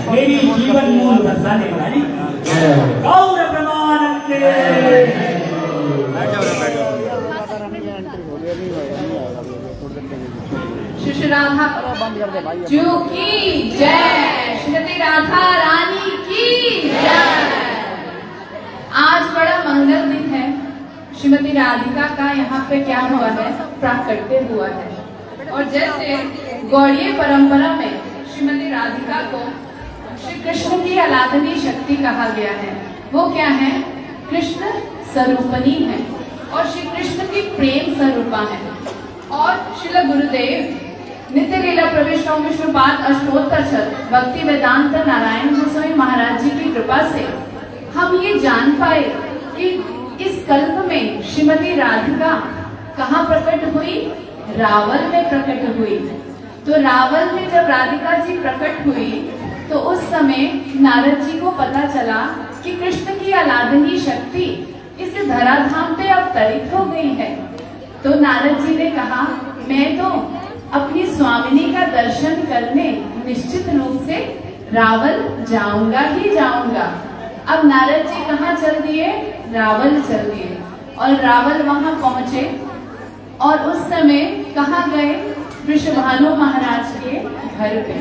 मेरी जीवन मूल बसाने वाली गौर प्रमाण श्री राधा जू की जय, श्रीमती राधा रानी की जय। आज बड़ा मंगल दिन है। श्रीमती राधिका का यहाँ पे क्या हुआ है, प्राकट्य हुआ है। और जैसे गौड़ीय परंपरा में श्रीमती राधिका को श्री कृष्ण की आराधनी शक्ति कहा गया है। वो क्या है, कृष्ण स्वरूपनी है और श्री कृष्ण की प्रेम स्वरूपा है। और श्रील गुरुदेव नित्य लीला प्रविष्ट विष्णुपाद अष्टोत्तर भक्ति वेदांत नारायण गोस्वामी महाराज जी की कृपा से हम ये जान पाए कि इस कल्प में श्रीमती राधिका कहाँ प्रकट हुई, रावल में प्रकट हुई। तो रावल में जब राधिका जी प्रकट हुई तो उस समय नारद जी को पता चला कि कृष्ण की आराधनी शक्ति इस धराधाम पे अवतरित हो गई है। तो नारद जी ने कहा, मैं तो अपनी स्वामिनी का दर्शन करने निश्चित रूप से रावल जाऊंगा ही जाऊंगा। अब नारद जी कहाँ चल दिए? रावल चल दिए। और रावल वहां पहुंचे और उस समय कहाँ गए? वृषभानु महाराज के घर पे।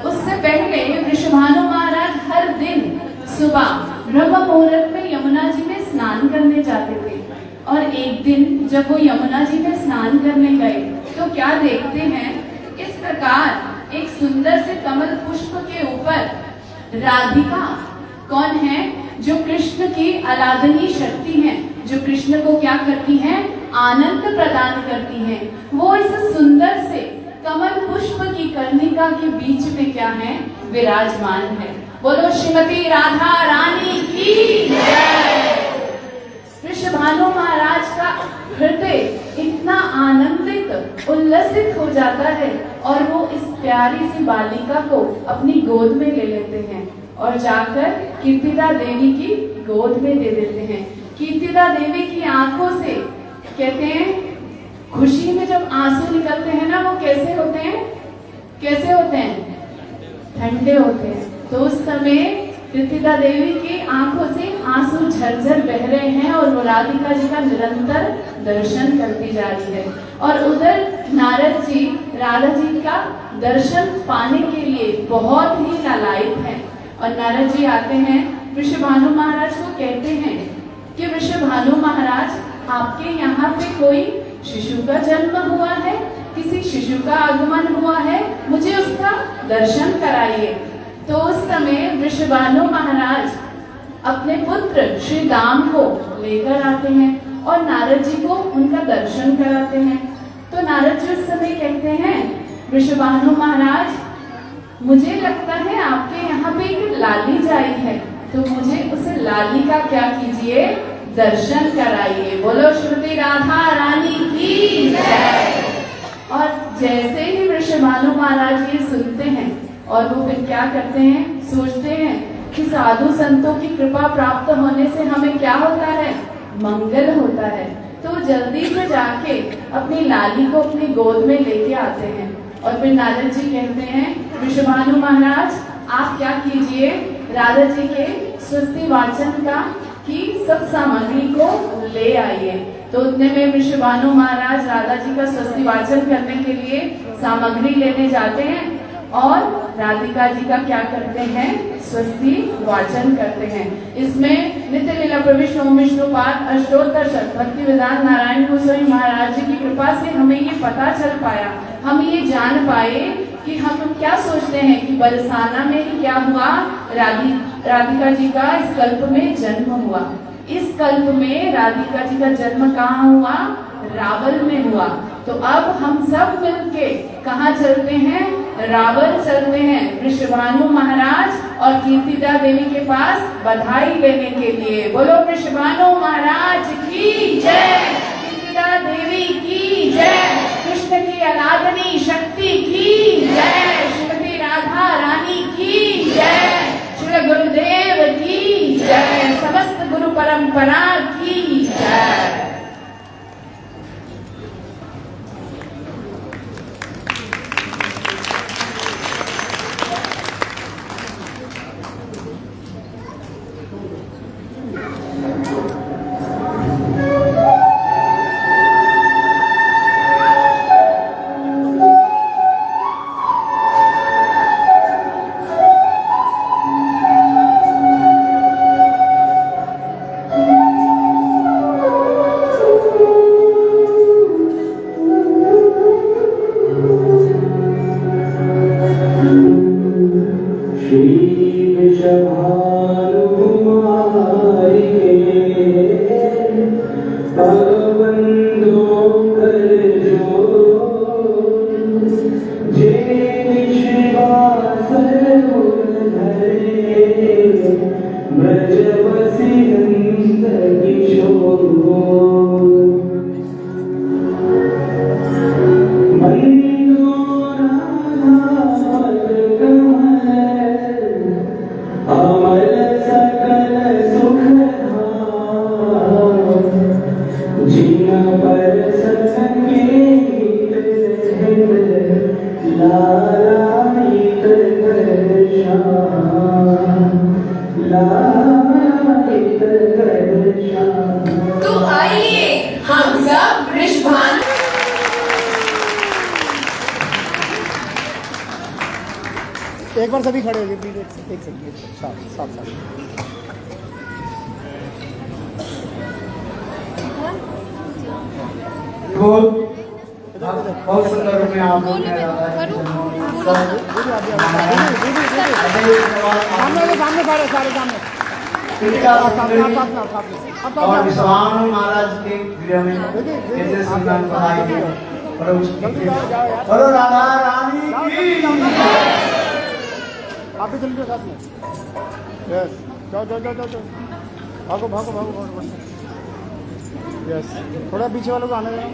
उससे पहले वृषभानु महाराज हर दिन सुबह ब्रह्म मुहूर्त में यमुना जी में स्नान करने जाते थे। और एक दिन जब वो यमुना जी में स्नान करने गए तो क्या देखते हैं, इस प्रकार एक सुंदर से कमल पुष्प के ऊपर राधिका, कौन है? जो कृष्ण की आराधनीय शक्ति है, जो कृष्ण को क्या करती हैं? आनंद प्रदान करती हैं। वो इस सुंदर से कमल पुष्प की कर्णिका के बीच में क्या है? विराजमान है। बोलो श्रीमती राधा रानी की जय। वृषभानु महाराज का हृदय इतना आनंदित उल्लसित हो जाता है और वो इस प्यारी सी बालिका को अपनी गोद में ले लेते हैं और जाकर कीर्तिदा देवी की गोद में दे देते हैं। कीर्तिदा देवी की आंखों से कहते हैं, खुशी में जब आंसू निकलते हैं ना, वो कैसे होते हैं? कैसे होते हैं? ठंडे होते हैं। तो उस समय कीर्तिदा देवी की आंखों से आंसू झरझर बह रहे हैं और वो राधिका जी का निरंतर दर्शन करती जा रही है। और उधर नारद जी राधा जी का दर्शन पाने के लिए बहुत ही लालायित हैं। और नारद जी आते हैं, वृषभानु महाराज को कहते हैं कि वृषभानु महाराज, आपके यहाँ पे कोई शिशु का जन्म हुआ है, किसी शिशु का आगमन हुआ है, मुझे उसका दर्शन कराइए। तो उस समय वृषभानु महाराज अपने पुत्र श्री राम को लेकर आते हैं और नारद जी को उनका दर्शन कराते हैं। तो नारद जी उस समय कहते हैं, वृषभानु महाराज, मुझे लगता है आपके यहाँ पे एक लाली जाई है, तो मुझे उस लाली का क्या कीजिए? दर्शन कराइए। बोलो श्रीमती राधा रानी की जय। और जैसे ही वृषभानु महाराज ये सुनते हैं और वो फिर क्या करते हैं? सोचते हैं कि साधु संतों की कृपा प्राप्त होने से हमें क्या होता है? मंगल होता है। तो जल्दी से जाके अपनी लाली को अपनी गोद में लेके आते हैं। और फिर नारद जी कहते हैं, वृषभानु महाराज, आप क्या कीजिए? राधा जी के स्वस्ति वाचन का की सब सामग्री को ले आइए। तो उतने में वृषभानु महाराज राधा जी का स्वस्ति वाचन करने के लिए सामग्री लेने जाते हैं और राधिका जी का क्या करते हैं? स्वस्ति वाचन करते हैं। इसमें नित्य लीला प्रविष्ट ओम विष्णुपाद अष्टोत्तर शत भक्ति विधान नारायण गोस्वामी महाराज जी की कृपा से हमें ये पता चल पाया, हम ये जान पाए कि हम क्या सोचते हैं कि बरसाना में ही क्या हुआ? राधिका जी का इस कल्प में जन्म हुआ। इस कल्प में राधिका जी का जन्म कहाँ हुआ? रावल में हुआ। तो अब हम सब मिलके कहाँ चलते हैं? रावल चलते हैं, वृषभानु महाराज और कीर्तिदा देवी के पास बधाई लेने के लिए। बोलो वृषभानु महाराज की जय, कीर्तिदा देवी की जय, कृष्ण की आराधनी शक्ति की जय, श्रीमती राधा रानी की जय, श्री गुरुदेव की जय, समस्त गुरु परंपरा की जय। लाला एक बार सभी खड़े हो जाइए प्लीज, एक सेकंड, साथ साथ साथ। बहुत सुंदर रूप में आप लोग ने सामने सारे सारे सामने और विश्वान महाराज के गृह में कैसे सम्मान बढ़ाएंगे और राधा रानी की आप भी चलिए साथ में। यस, जाओ जाओ जाओ जाओ, भागो भागो भागो भागो। यस, थोड़ा पीछे वालों को आने देना।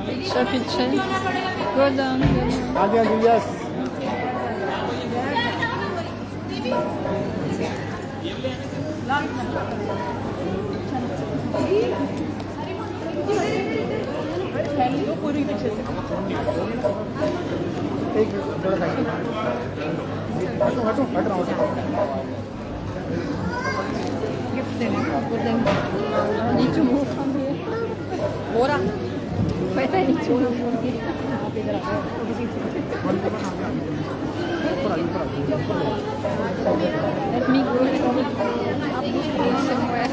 पीछे पीछे गो डाउन। हाँ जी हाँ जी, यस। एक थोड़ा सा हटो हटो हट रहा हूँ। गिफ्ट देने नीचे मुंह हो रहा पैसा नीचे आप इधर आ Let me go somewhere.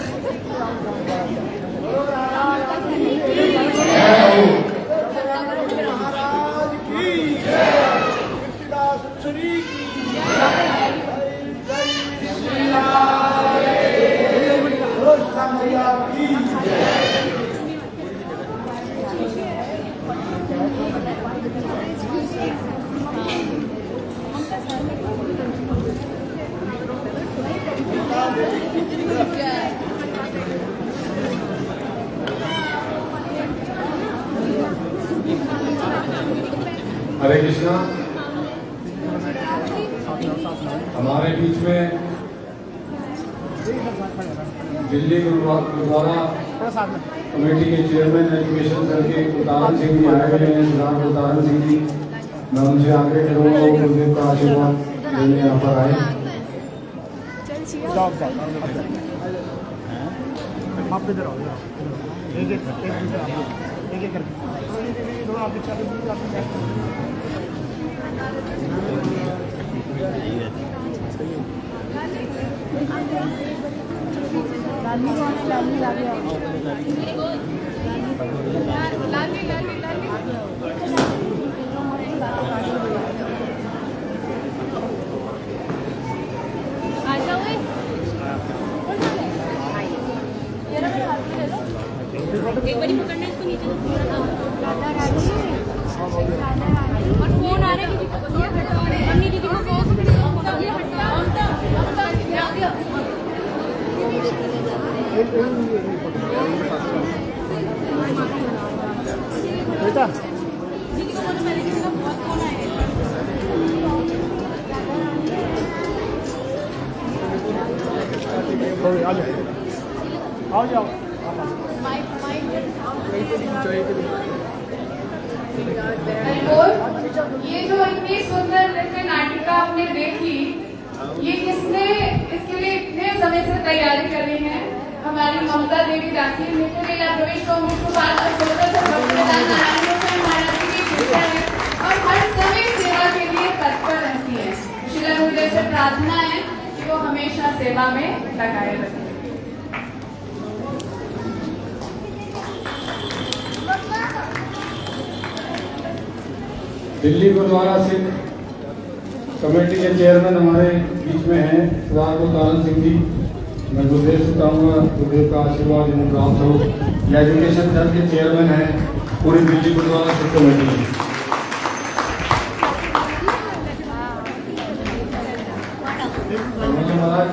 हरे कृष्णा। हमारे बीच में दिल्ली गुरुद्वारा कमेटी के चेयरमैन एजुकेशन सर के उदाहरण सिंह जी आए हुए हैं। श्रीराम उदाहरण सिंह जी, मैं उनसे आगे करूँगा वो गुरुदेव का आशीर्वाद लेने यहाँ पर आए। आप इधर आओ, एक एक करके थोड़ा आप पीछे एक बारी पकड़ना इसको नीचे और फोन आ रहा है दीदी को अन्नी दीदी को बेटा दीदी को बोलो मेरे किसी का बहुत फोन आया आ जाओ आओ जाओ। और ये जो इतनी सुंदर नृत्य नाटिका आपने देखी, ये किसने इसके लिए इतने समय से तैयारी कर रही है? हमारी ममता देवी दासी नृत्य प्रवेश और हर समय सेवा के लिए तत्पर रहती है। श्री गुरुदेव से प्रार्थना है कि वो हमेशा सेवा में लगाए रखें। दिल्ली गुरुद्वारा सिख कमेटी के चेयरमैन हमारे बीच में हैं सरदार उदाहरण सिंह जी। मैं गुरुदेव से चाहूँगा गुरुदेव का आशीर्वाद इन्हें प्राप्त हो। एजुकेशन सर के चेयरमैन हैं पूरी दिल्ली गुरुद्वारा सिख कमेटी में। महाराज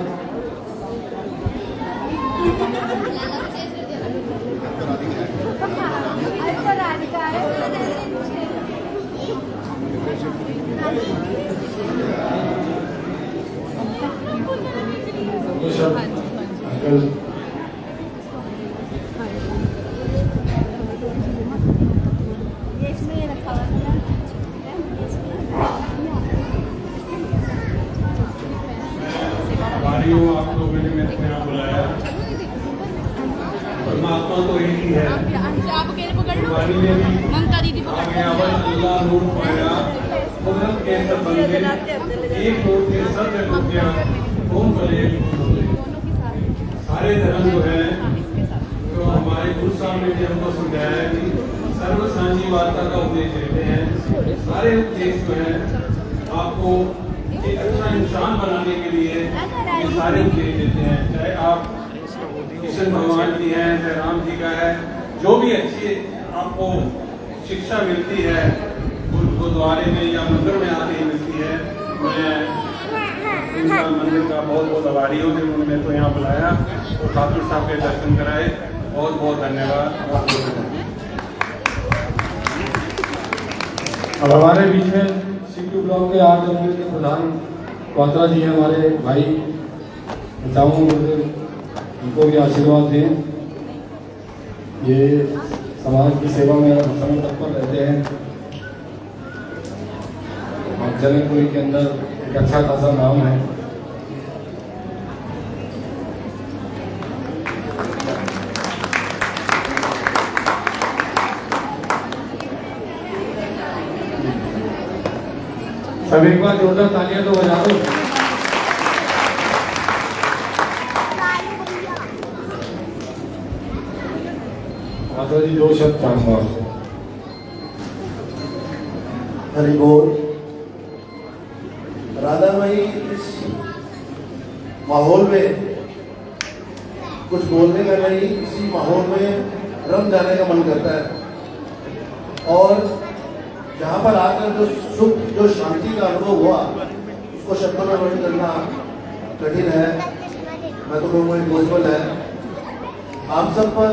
आप लोगों ने मेरे को यहाँ बुलाया। परमात्मा तो एक ही है। आप अकेले पकड़ लो। वाणी ने भी ममता दीदी पकड़ अल्लाह रूप पाया कुदरत के सब बंदे एक रोड के सब टूटिया कौन करे सारे धर्म जो है तो हमारे गुरु साहब ने भी हमको समझाया है कि सर्व साझीवालता का उद्देश्य रहते हैं। सारे उद्देश्य जो है आपको एक अच्छा इंसान बनाने के लिए ये सारे उद्देश्य देते हैं। चाहे आप कृष्ण भगवान जी हैं, चाहे राम जी का है, जो भी अच्छी आपको शिक्षा मिलती है गुरुद्वारे में या मंदिर में आके मिलती है। मैं इनका मंदिर का बहुत बहुत आभारी हूँ जिन्होंने मेरे को यहाँ बुलाया और ठाकुर साहब के दर्शन कराए। बहुत बहुत धन्यवाद। अब हमारे बीच में सीटू ब्लॉक के 8 मंदिर के प्रधान क्वात्रा जी हैं, हमारे भाई बताऊँ उनको भी आशीर्वाद दें। ये समाज की सेवा में समय तत्पर रहते हैं और जनकपुरी के अंदर एक अच्छा खासा नाम है। सब एक बार जोरदार तालियां तो बजा दो। माता जी 2 शब्द चाहूंगा। हरि बोल। राधामयी इस माहौल में कुछ बोलने का नहीं, इसी माहौल में रम जाने का मन करता है और जहाँ पर आकर जो सुख जो शांति का अनुभव हुआ उसको शब्दों में वर्णन करना कठिन है। मैं तो कहूँगा इम्पॉसिबल है। आप सब पर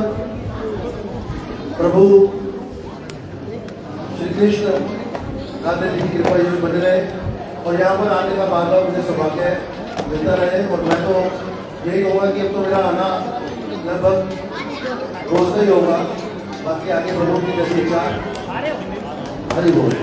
प्रभु श्री कृष्ण राधे जी की कृपा यूं बने रहे और यहाँ पर आने का बार बार मुझे सौभाग्य मिलता रहे। और मैं तो यही कहूँगा कि अब तो मेरा आना लगभग रोज नहीं होगा। बाकी आगे प्रभु की जैसी इच्छा। हरि बोल।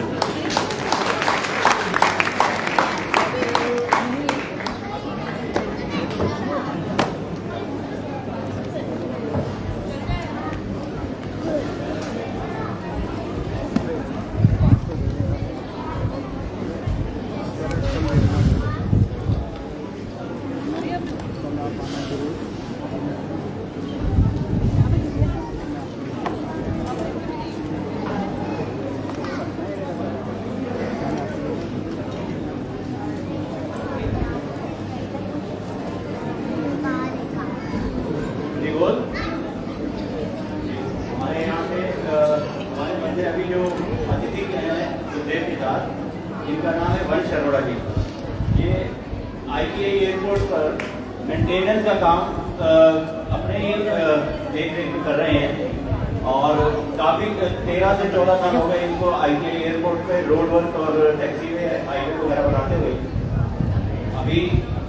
हमारे यहाँ पे हमारे मंदिर अभी जो अतिथि हैं सुखदेव के साथ, जिनका नाम है वंश अरोड़ा जी। ये ITI एयरपोर्ट पर मेंटेनेंस का काम अपने ही देख रेख में कर रहे हैं और काफ़ी 13 से 14 साल हो गए इनको ITI एयरपोर्ट पे रोड वर्क और टैक्सी वे हाईवे वगैरह बनाते हुए। अभी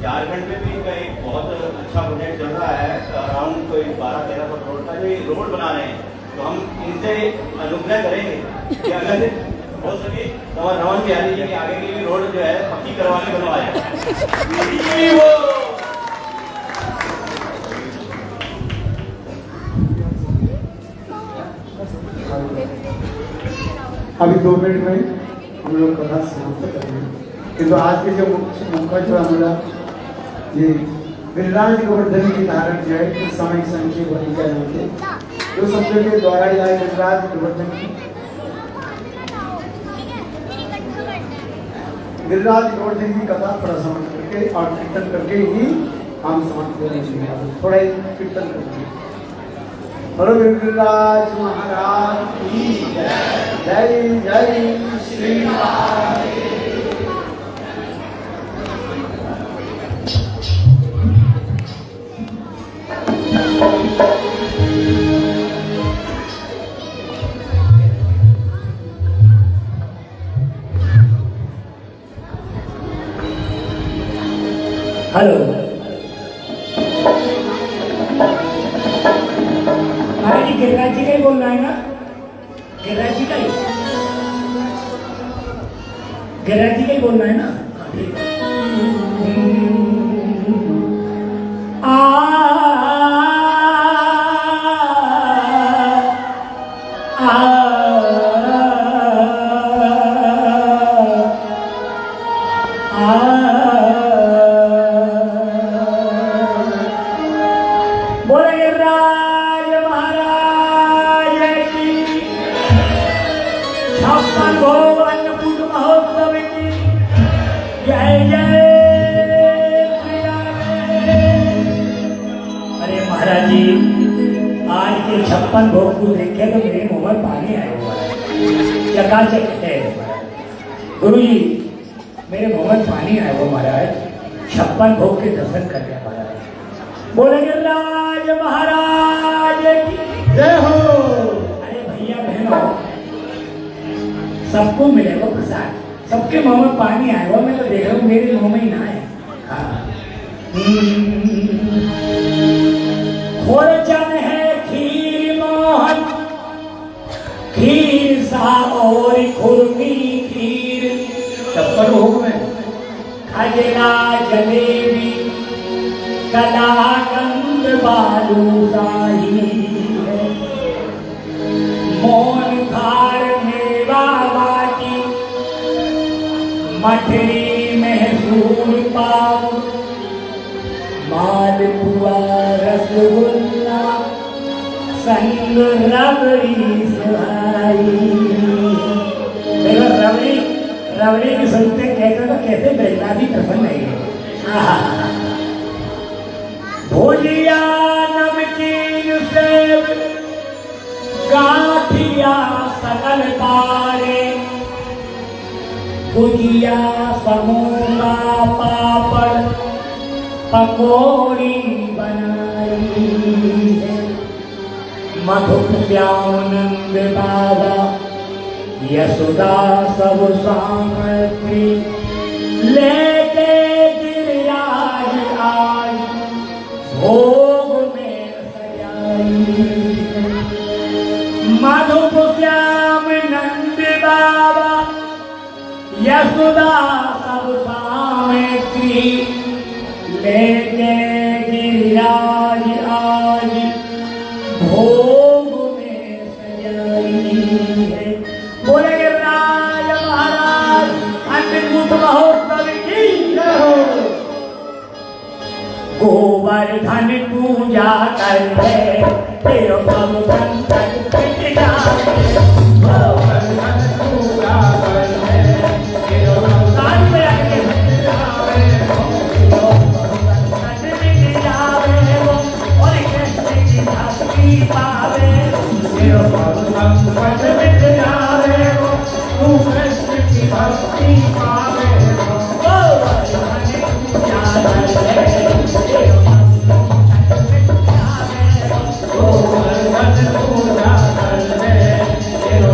झारखंड में भी इनका एक बहुत अच्छा प्रोजेक्ट चल रहा है, अराउंड कोई 12-13 फुट रोड का जो ये रोड बना रहे हैं। तो हम इनसे अनुग्रह करेंगे कि अगर हो सके तो रमन बिहारी जी के आगे की भी रोड जो है पक्की करवा के बनवाया। अभी 2 मिनट में हम लोग कथा समाप्त करेंगे। किंतु आज के जो मुख्य जो हमारा ये गिरिराज गोवर्धन की धारण जो है कुछ समय संक्षेप होने के होते जो शब्द के द्वारा या गिरिराज गोवर्धन की गिरिराज गोवर्धन की कथा थोड़ा समझ करके और कीर्तन करके ही हम समाप्त करेंगे। थोड़ा ही कीर्तन करके बोलो गिरिराज महाराज की जय जय श्री राम। हेलो, महाराज जी गिरिराज जी का ही बोलना है ना? गिरिराज जी का ही, गिरिराज जी का ही बोलना है ना? ठीक है। जी आज के 56 भोग को देखे तो मेरे मुंह में पानी आया हुआ है, चकाचक है। गुरु जी मेरे मुंह में पानी आया हुआ महाराज, 56 भोग के दर्शन कर लिया महाराज। बोले गिरिराज महाराज की जय हो। अरे भैया बहनों सबको मिलेगा प्रसाद, सबके मुंह में पानी आया हुआ, मैं तो देख रहा हूँ मेरे मुंह में ही ना है। खोरचन है खीर मोहन, खीर सा और खुरमी खीर, छप्पन भोग में खजरा जलेबी कलाकंद बालूशाही है, मोहन थार मेवा बाटी, मठरी मैसूर पाव, मालपुआ रसगुल्ला संग रबड़ी सुहाई। देखो रबड़ी रबड़ी की सुनते कहते तो कैसे ब्रजवासी प्रसन्न है। भुजिया नमकीन सेब गाठिया सकल पारे, भुजिया समोसा पापड़ पकौड़ी बनाई है, मधुप श्यामनंद बाबा यशोदा सब सामग्री लेके गिरिराज आज भोग में सजाई है, मधुप श्यामनंद बाबा यशोदा सब सामग्री लेके गिरिराज आज भोग में सजाई है। बोले गिरिराज महाराज अन्नकूट महोत्सव की जय हो। गोवर्धन पूजा करते तेरो सब संकट मिट जाए, गोवर्धन पूजा करते तेरो सब संकट मिट जाए, पावे तेरो संकट मिट जावे, तू कृष्ण की भक्ति पावे, गोवर्धन पूजा करते तेरो संकट मिट जावे, गोवर्धन पूजा करते तेरो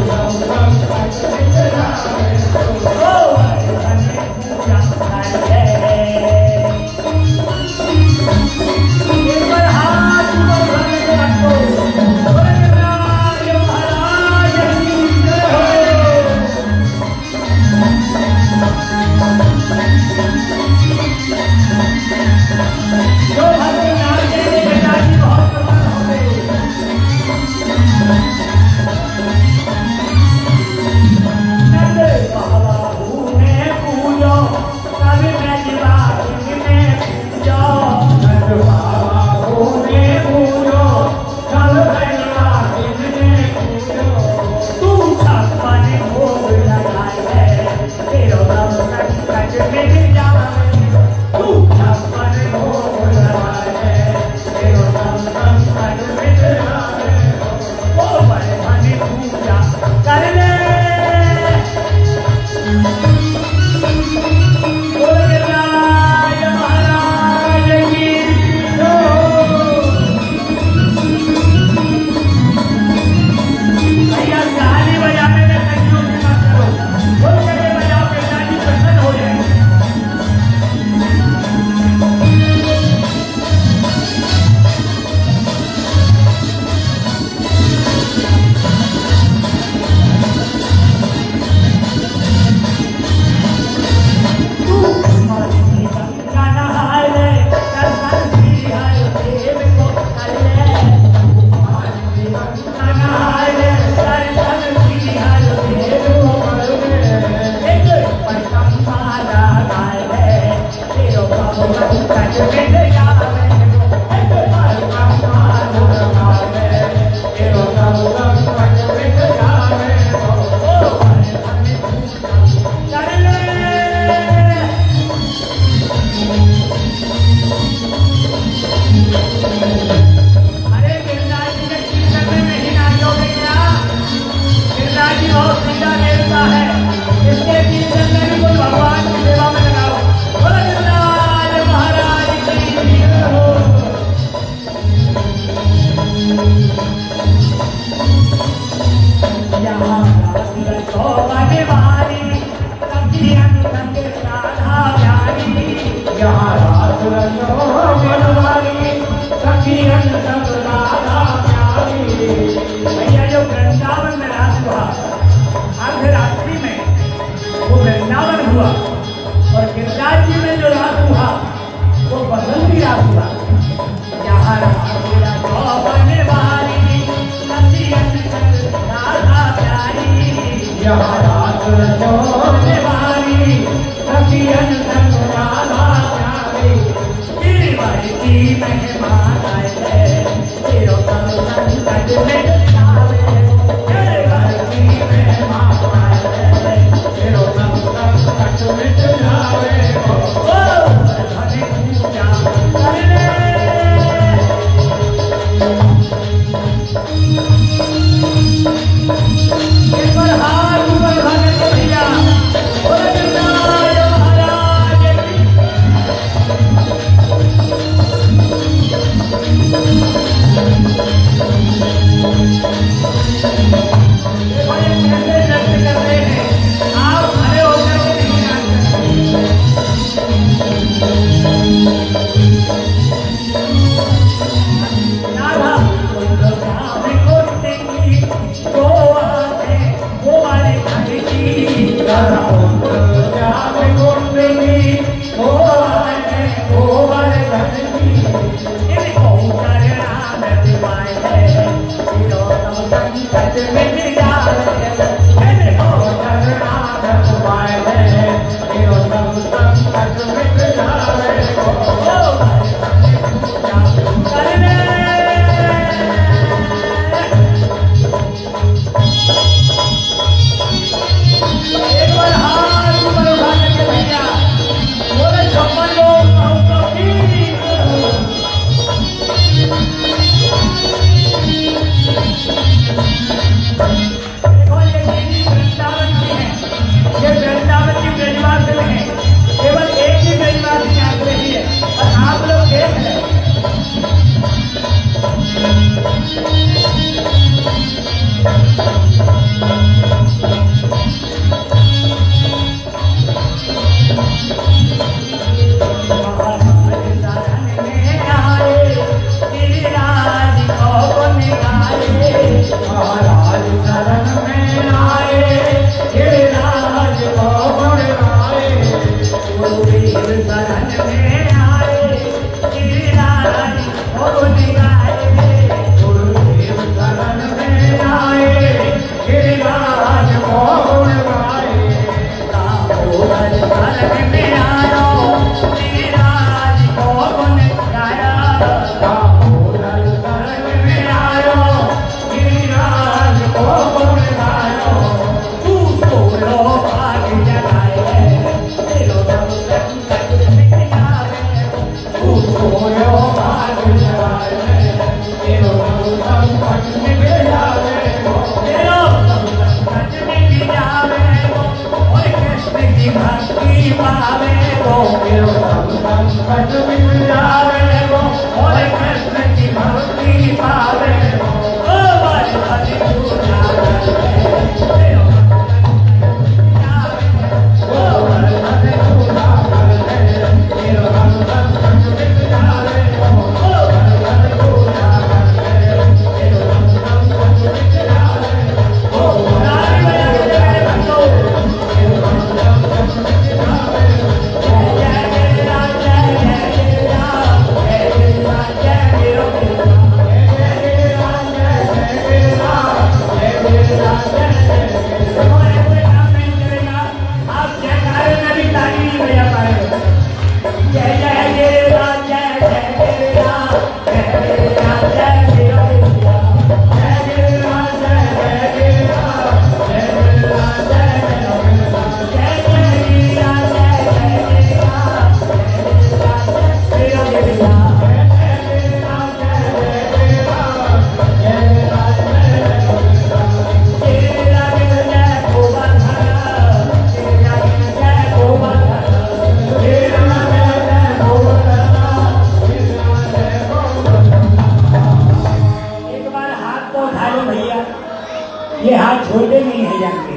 ये हाथ छोड़ते नहीं है जानते।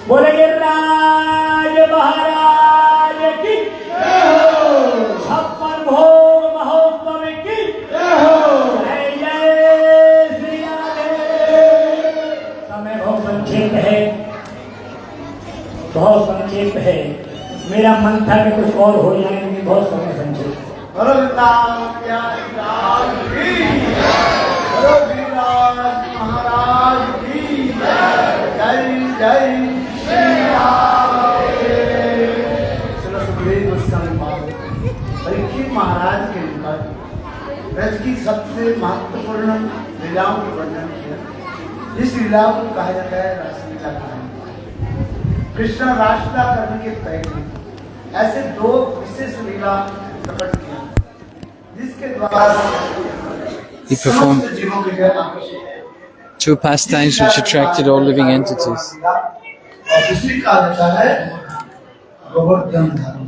बोले गिरिराज महाराज की छप्पन भोग महोत्सव की जय जय श्री राधे। समय बहुत संक्षेप है, बहुत संक्षेप है। मेरा मन था कि कुछ और हो जाए, लेकिन बहुत समय संक्षेप। महाराज की जय जय श्री राम। चलो सुखदेव गोस्वामी परीक्षित महाराज के निकट ब्रज की सबसे महत्वपूर्ण लीलाओं का वर्णन किया। इस लीला को कहा जाता है रासलीला कहानी। कृष्ण रासलीला करने के पहले ऐसे दो विशेष लीला प्रकट किया जिसके द्वारा He performed समस्त जीवों के लिए आकर्षित है। two pastimes which attracted all living entities. और दूसरी कहा जाता है गोवर्धन धर्म।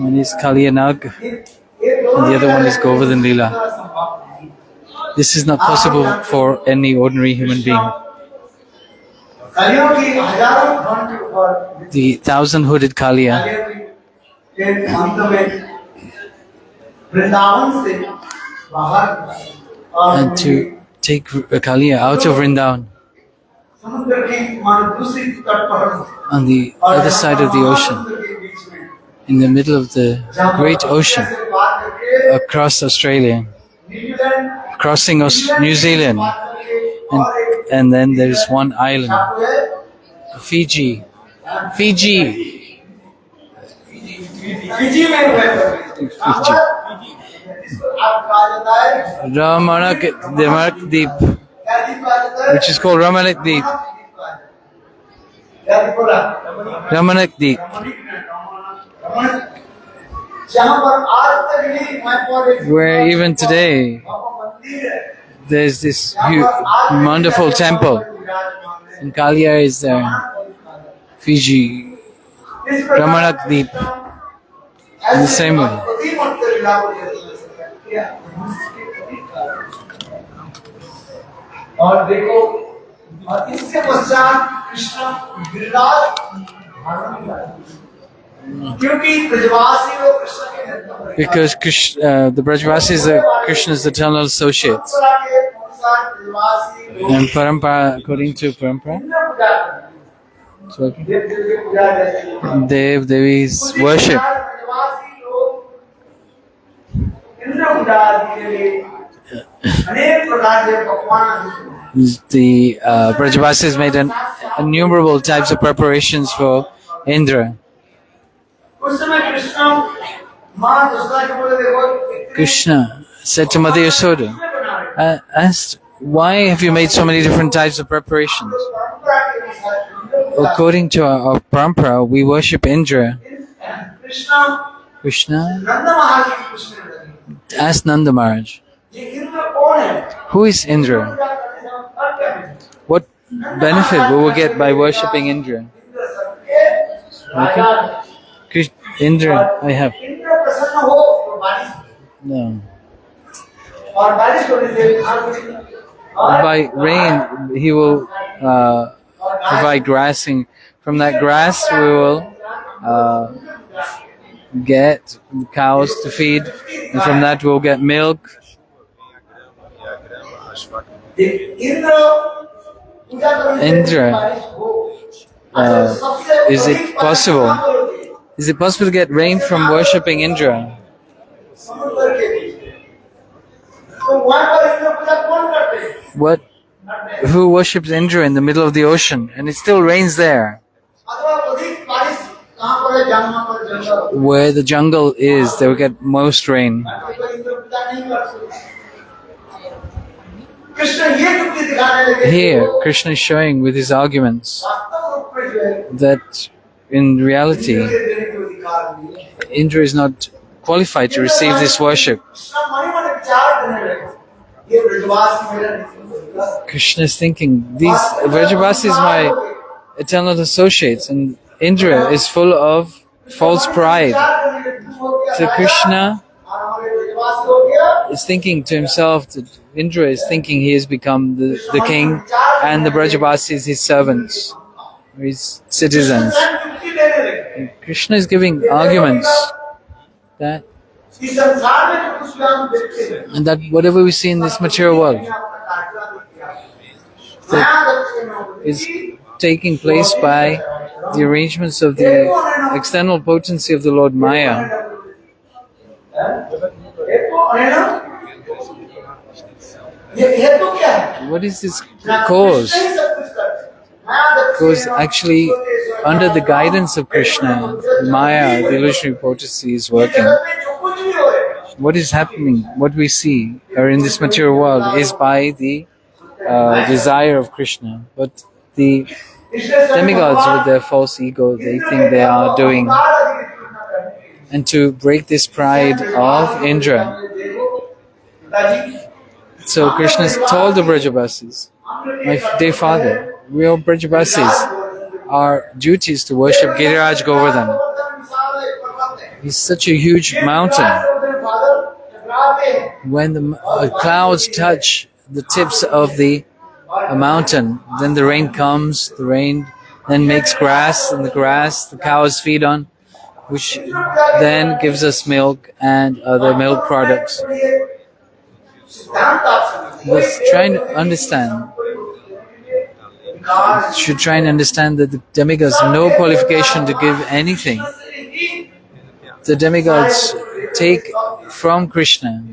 One is Kalyanag, and the other one is Govardhan Leela. This is not possible for any ordinary human being. The 1,000-hooded Kaliya, and to take Kaliya out of Vrindavan on the other side of the ocean, in the middle of the great ocean, across Australia, crossing New Zealand, and then there is one island, Fiji. Fiji. Ramanak Deep, which is called Ramanak Deep. Ramanak Deep. Where even today there's this wonderful temple, and Kaliya is there. Fiji, Ramanak Deep, in the same way. और देखो, और इसके पश्चात कृष्ण गिरिराज धारण किया। क्योंकि ब्रजवासी लोग कृष्ण के नेतृत्व में Because the Brajavasis are Krishna's eternal associates. And Parampara, according to Parampara, Dev Devi's worship. The Brajavasis made innumerable types of preparations for Indra. Krishna said to Mother Yasoda, asked, why have you made so many different types of preparations? According to our parampara, we worship Indra. Krishna asked Nanda Maharaj, who is Indra? What benefit will we get by worshipping Indra? Okay. Indra, I have. No. By rain, he will provide grassing. From that grass, we will get cows to feed, and from that we'll get milk. Indra, is it possible? Is it possible to get rain from worshipping Indra? What? Who worships Indra in the middle of the ocean, and it still rains there? Where the jungle is, they will get most rain. Here, Krishna is showing with his arguments that in reality, Indra is not qualified to receive this worship. Krishna is thinking, these Vrajavasi is my eternal associates, and Indra is full of false pride. So Krishna is thinking to himself that Indra is thinking he has become the king, and the Brajavasi is his servants, his citizens. And Krishna is giving arguments that whatever we see in this material world is taking place by the arrangements of the external potency of the Lord Maya. What is this cause? Because actually, under the guidance of Krishna, Maya, the illusory potency, is working. what is happening, what we see, or in this material world, is by the desire of Krishna. But the demigods, with their false ego, they think they are doing. And to break this pride of Indra, so Krishna told the Brajabasis, my dear father, we are Brajabasis. Our duty is to worship Giriraj Govardhan. He's such a huge mountain. When the clouds touch the tips of the mountain, then the rain comes, the rain then makes grass, and the grass the cows feed on, which then gives us milk and other milk products. Let's try and understand. Should try and understand that the demigods have no qualification to give anything. The demigods take from Krishna.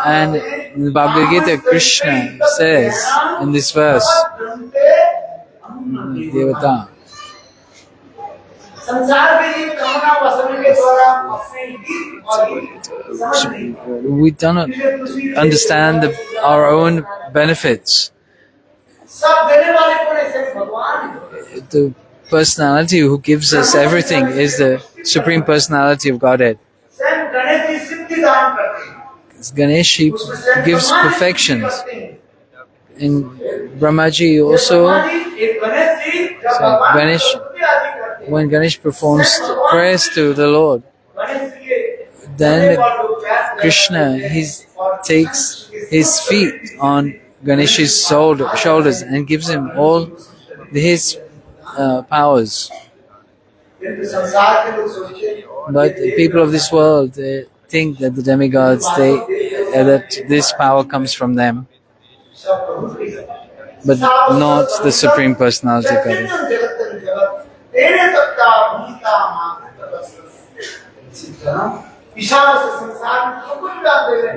And in the Bhagavad Gita, Krishna says in this verse, Devata, we do not understand our own benefits. The personality who gives us everything is the Supreme Personality of Godhead. Ganesh gives perfections. In Brahmaji also, when Ganesh performs prayers to the Lord, then Krishna takes his feet on Ganesh's shoulders and gives him all his powers. But the people of this world, they think that the demigods, that this power comes from them, but not the Supreme Personality of Godhead.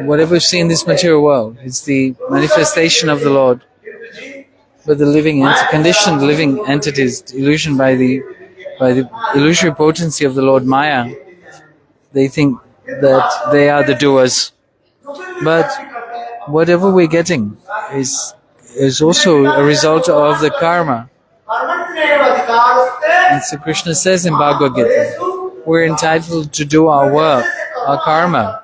Whatever we see in this material world, it's the manifestation of the Lord. But the conditioned living entities, illusioned by the illusory potency of the Lord Maya, they think that they are the doers. But whatever we're getting is also a result of the karma. And so Krishna says in Bhagavad Gita, we're entitled to do our work, our karma,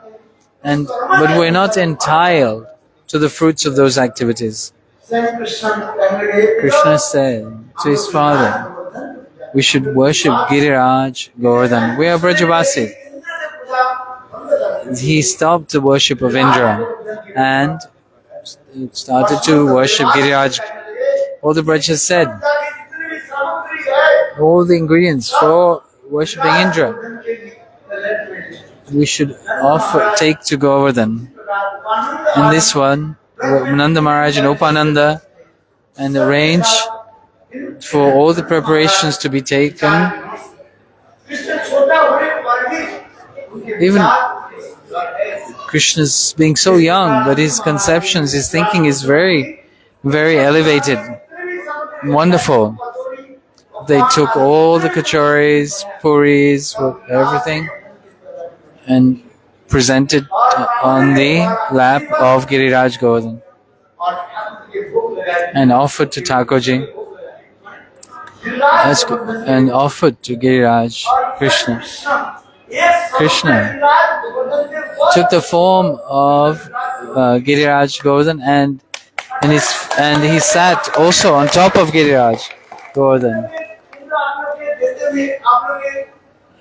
but we're not entitled to the fruits of those activities. Krishna said to his father, we should worship Giriraj Govardhan. We are Brajavasi. He stopped the worship of Indra and started to worship Giriraj. All the Brajas said, all the ingredients for worshipping Indra, we should take to Govardhan. And this one, Nanda Maharaj and Upananda, and arrange for all the preparations to be taken. Even Krishna's being so young, but his conceptions, his thinking is very, very elevated, wonderful. They took all the kachoris, puris, everything, and presented on the lap of Giriraj Govardhan and offered to Thakurji and offered to Giriraj Krishna. Krishna took the form of Giriraj Govardhan and he sat also on top of Giriraj Govardhan.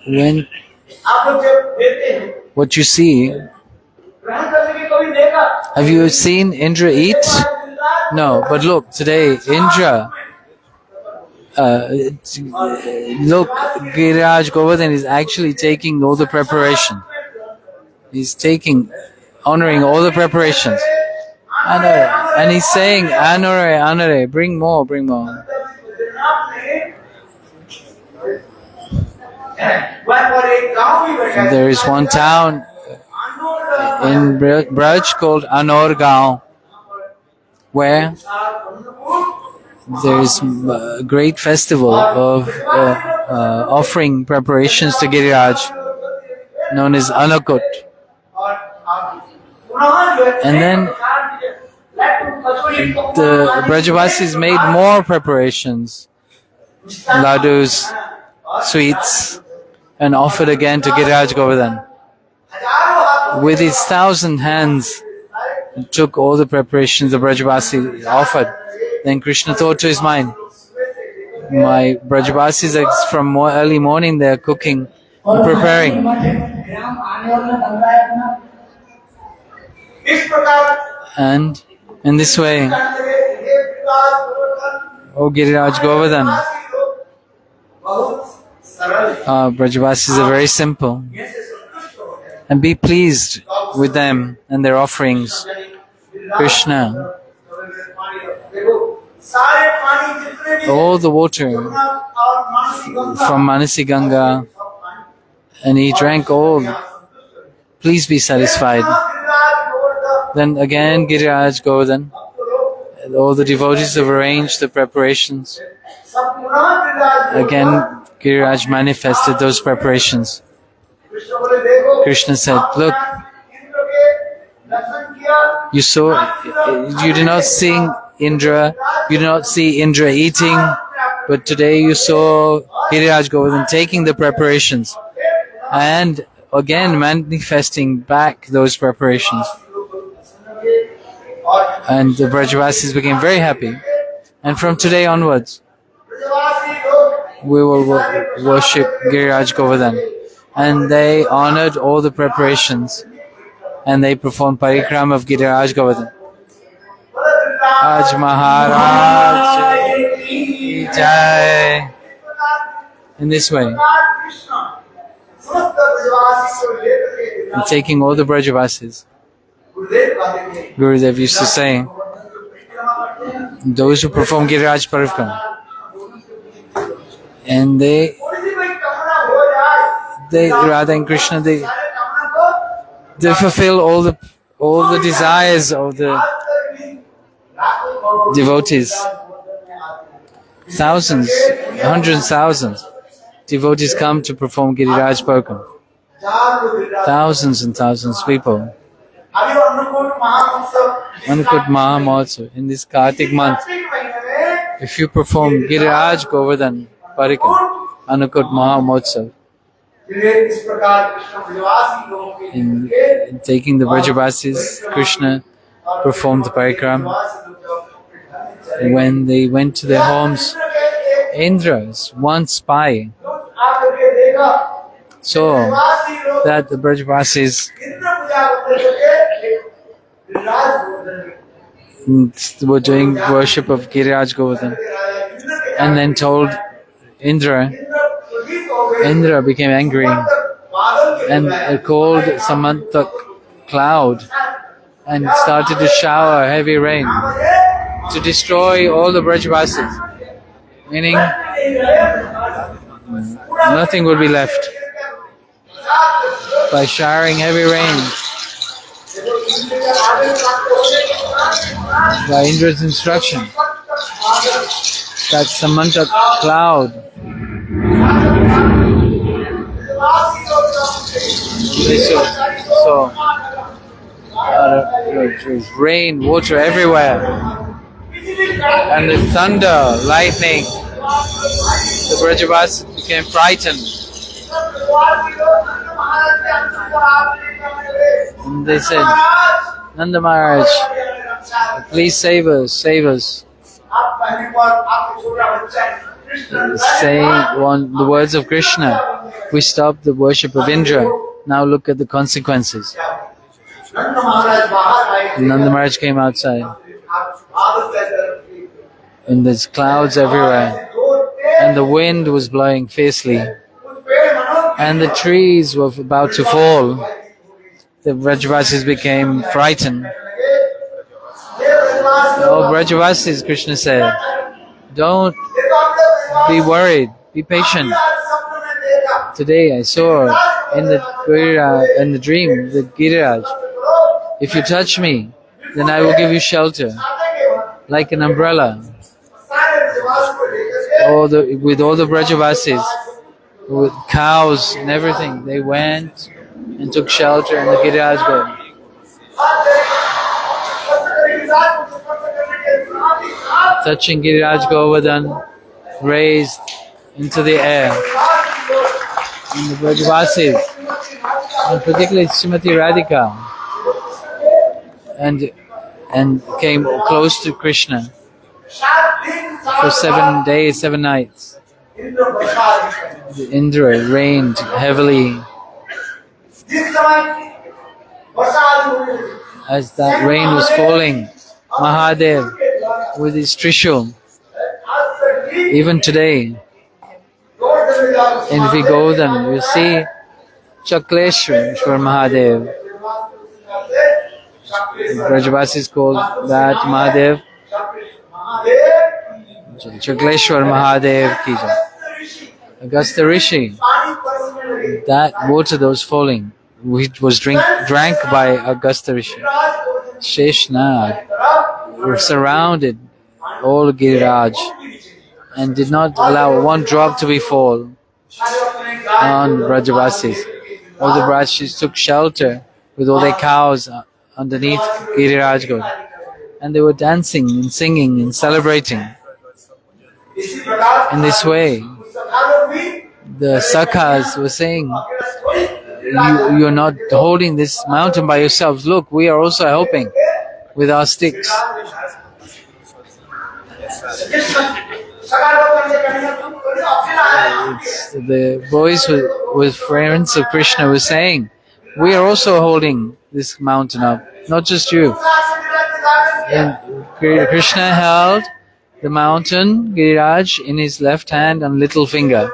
When what you see, have you seen Indra eat? No, but look, today Indra, look, Giriraj Govardhan is actually taking all the preparation. He's honoring all the preparations. And he's saying, Anore, Anore, bring more, bring more. There is one town in Braj called Anor Gaon, where there is a great festival of offering preparations to Giriraj, known as Anakut. And then the Brajavasis made more preparations, ladus, sweets, and offered again to Giriraj Govardhan. With his 1,000 hands, he took all the preparations the Brajavasi offered. Then Krishna thought to his mind, my Brajavasis are from early morning, they are cooking and preparing. And in this way, O Giriraj Govardhan, Brajavasis are very simple. And be pleased with them and their offerings. Krishna, all the water from Manasi Ganga, and he drank all. Please be satisfied. Then again Giriraj Govardhan, all the devotees have arranged the preparations. Again Giriraj manifested those preparations. Krishna said, look, you did not see Indra, you did not see Indra eating, but today you saw Giriraj Govardhan taking the preparations and again manifesting back those preparations. And the Brajavasis became very happy. And from today onwards, we will worship Giriraj Govardhan. And they honored all the preparations and they performed parikrama of Giriraj Govardhan. Raj Maharaj ki Jai. In this way, and taking all the Brajavasis, Gurudev used to say, those who perform Giriraj Parikrama, and they Radha and Krishna, they fulfill all the desires of the devotees. Thousands, hundreds of thousands devotees come to perform Giriraj Parikrama. Thousands and thousands of people. Annakut Mahamotsav, in this Kartik month, if you perform Giriraj Govardhan Parikrama, Annakut Mahamotsav, in taking the Brajavasis, Krishna performed the Parikrama. When they went to their homes, Indra's one spy saw that the Brajavasis were doing worship of Giriraj Govardhan, and then told Indra. Indra became angry and called Samantak cloud and started to shower heavy rain to destroy all the Brajavasis, meaning nothing would be left. By showering heavy rain, by Indra's instruction, that Samantak cloud, so it was rain, water everywhere, and the thunder, lightning. The Brajavasis became frightened, and they said, Nanda Maharaj, please save us, save us. Saying the words of Krishna, we stopped the worship of Indra, now look at the consequences. Nanda Maharaj came outside, and there's clouds everywhere, and the wind was blowing fiercely, and the trees were about to fall. The Brajavasis became frightened. Oh Brajavasis, Krishna said, don't be worried, be patient. Today I saw in the dream the Giriraj. If you touch me, then I will give you shelter, like an umbrella. With all the Brajavasis, with cows and everything, they went and took shelter in the Giriraj Garden. touching Giriraj Govardhan, raised into the air. And the Brajavasis, and particularly Srimati Radhika, and came close to Krishna for 7 days, 7 nights. Indra rained heavily. As that rain was falling, Mahadev with his Trishul, even today, in Vigodhan, you see Chakleshwar Mahadev. Brajavasis called that Mahadev Chakleshwar Mahadev ki jai. Agastya Rishi, that water that was falling, which was drank by Agastya Rishi. Sheshnag surrounded all Giriraj and did not allow one drop to be fall on Brajavasis. All the Brajavasis took shelter with all their cows underneath Giriraj Govardhan, and they were dancing and singing and celebrating. In this way, the Sakhas were saying, you are not holding this mountain by yourselves. Look, we are also helping with our sticks. The boys with friends of Krishna were saying, we are also holding this mountain up, not just you. And Krishna held the mountain, Giriraj, in his left hand and little finger.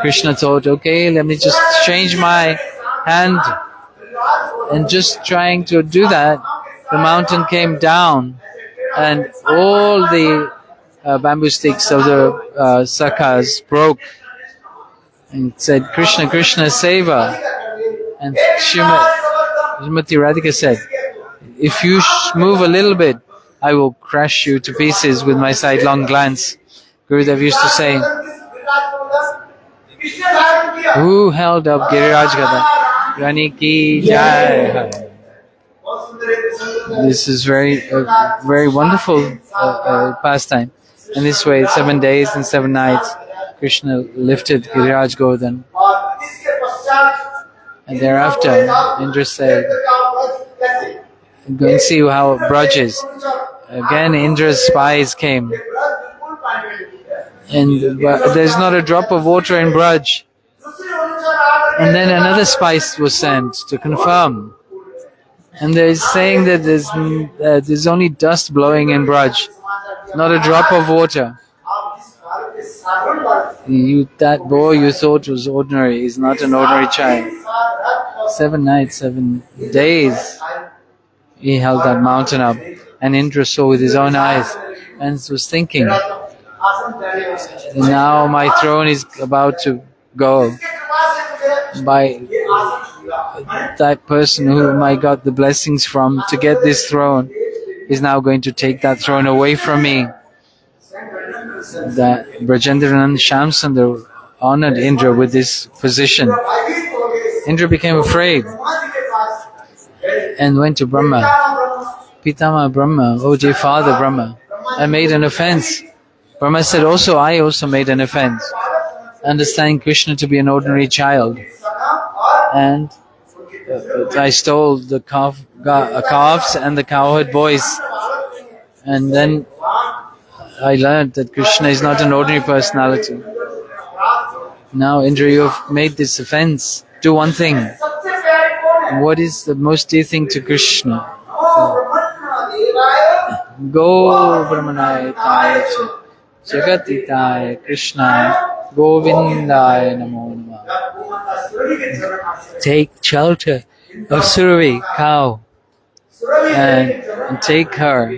Krishna thought, okay, let me just change my hand. And just trying to do that, the mountain came down and all the bamboo sticks of the Sakhas broke and said, Krishna, Krishna, Seva. And Srimati Radhika said, if you move a little bit, I will crush you to pieces with my sidelong glance. Gurudev used to say, who held up Giriraj Gada? Rani ki jai. This is very wonderful pastime. In this way, 7 days and 7 nights, Krishna lifted Giriraj Govardhan. And thereafter, Indra said, go and see how Braj is. Again, Indra's spies came. And there's not a drop of water in Braj. And then another spice was sent to confirm. And they're saying that there's only dust blowing in Braj, not a drop of water. That boy you thought was ordinary is not an ordinary child. 7 nights, 7 days, he held that mountain up. And Indra saw with his own eyes and was thinking, now my throne is about to go by that person whom I got the blessings from to get this throne is now going to take that throne away from me. That Brajendranand Shamsundar honored Indra with this position. Indra became afraid and went to Brahma. Pitama Brahma, O dear Father Brahma, I made an offense. Brahma said, I also made an offense, understanding Krishna to be an ordinary child. And I stole the calves and the cowherd boys. And then I learned that Krishna is not an ordinary personality. Now, Indra, you have made this offense. Do one thing. What is the most dear thing to Krishna? Go Brahmanaya Taya Jagatitaya Krishna Govindaya Namo Namah. Take shelter of Survi, cow, and take her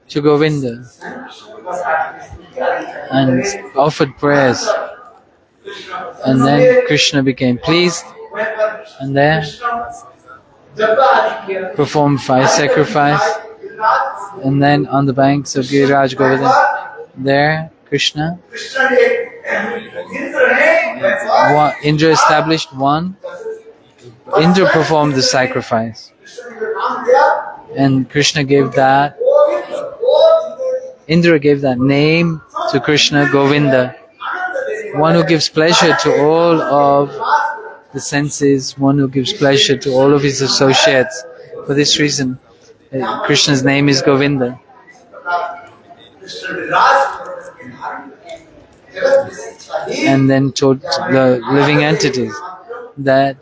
to Govinda and offered prayers. And then Krishna became pleased and there performed 5 sacrifices. And then on the banks of Giriraj Govardhan, there Krishna, Indra established one. Indra performed the sacrifice. And Krishna gave that Indra gave that name to Krishna, Govinda, one who gives pleasure to all of the senses, one who gives pleasure to all of his associates. For this reason, Krishna's name is Govinda. And then told the living entities that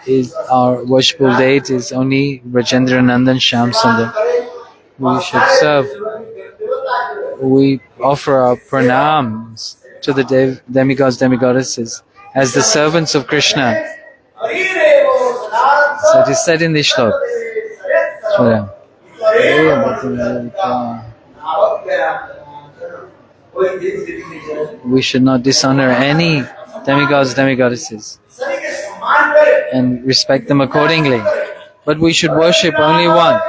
is our worshipful deities only Rajendra Nandan Shyam Sundar. We should serve. We offer our pranams to the demigods, demigoddesses as the servants of Krishna. So it is said in this shlok. We should not dishonor any demigods, demigoddesses and respect them accordingly. But we should worship only one.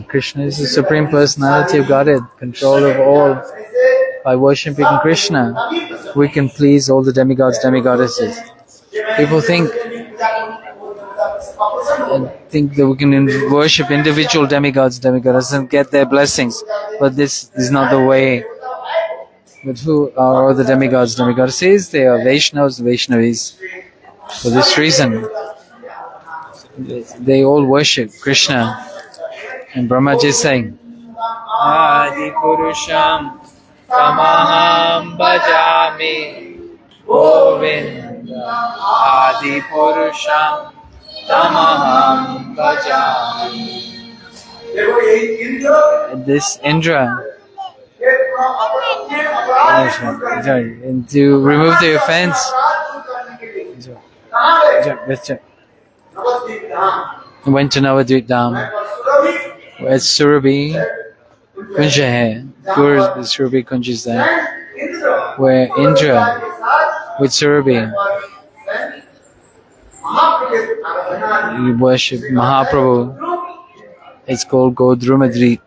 Krishna is the Supreme Personality of Godhead, control of all. By worshipping Krishna, we can please all the demigods, demigoddesses. People think that we can worship individual demigods, demigoddesses and get their blessings. But this is not the way. But who are all the demigods, demigoddesses? They are Vaishnavas, Vaishnavis. For this reason, they all worship Krishna. And Brahmaji is saying, Adi Purusham Tamaham Bhajami Govinda Adi Purusham Tamaham Bhajami. This Indra, and to remove the offense, he went to Navadvip Dham, where Surabhi Kunja hai. Surabhi Kunja is there, where Indra with Surabhi he worshipped Mahaprabhu. It's called Godrumadreep.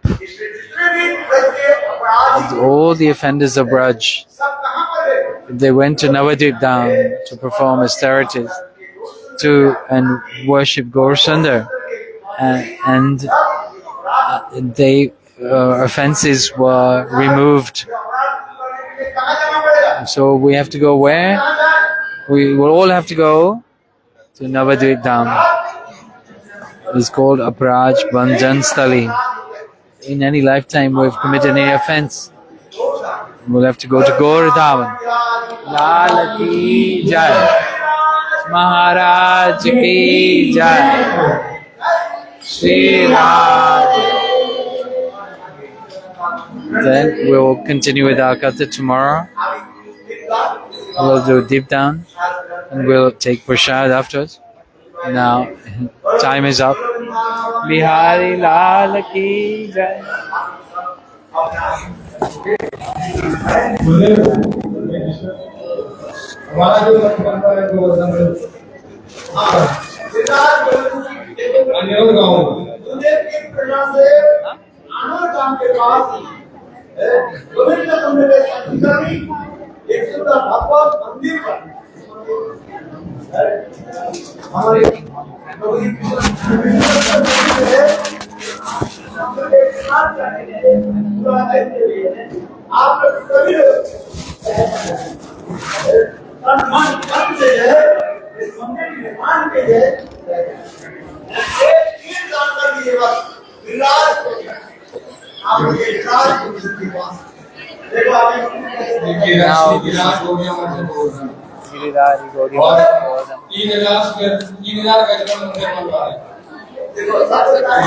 All the offenders of Braj, they went to Navadvip Dham to perform austerities and worship Gaur Sundar, and they offenses were removed. So we have to go where? We will all have to go to Navadvip Dham. It's called Aparaj Bandhan Stali. In any lifetime we've committed any offense, we'll have to go to Gaur Dhawan. Lal ki jai, Maharaj ki jai, Shri Radhe. Then we'll continue with our katha tomorrow. We'll do deep down and we'll take prasad afterwards. Now, time is up. Bihari Lal ki jai.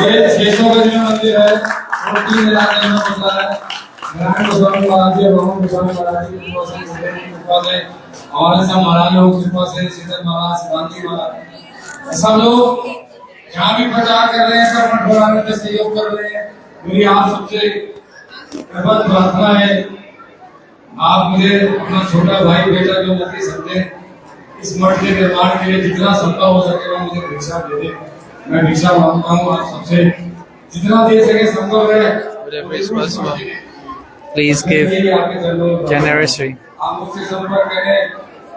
ये 600 गज में मंदिर है और 3 इलाके में बसा है। नारायण गोस्वामी महाराज जी, भगवान गोस्वामी महाराज जी की कृपा से, हमारे सब महाराज लोग कृपा से, शीतल महाराज, गांधी महाराज, सब लोग जहाँ भी प्रचार कर रहे हैं, सब मठ बनाने में सहयोग कर रहे हैं। मेरी आप सबसे प्रबल प्रार्थना है, आप मुझे अपना छोटा भाई बेटा जो मुझे समझे, इस मठ के निर्माण के लिए जितना संभव हो सकेगा मुझे भिक्षा दे दे। मैं भिक्षा मांगता हूँ आप सबसे, जितना दे सके संभव है। Whatever is possible, please give generously. आप मुझसे संपर्क करें,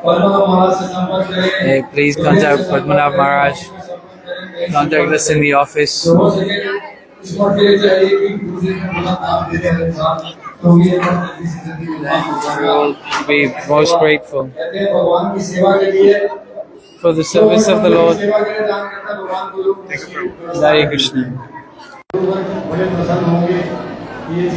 पद्मनाभ महाराज से संपर्क करें। Please contact Padmanabh Maharaj. contact us in the office. तो हो सके इस बात के लिए चाहिए कि गुरुदेव ने बोला आप दे रहे हैं इंसान तो ये इस जिंदगी में नहीं हो We पाएगा। will be most grateful कहते हैं भगवान की सेवा के लिए for the service of the Lord. सेवा के लिए दान करता है भगवान को लोग Hare Krishna. बड़े प्रसन्न होंगे ये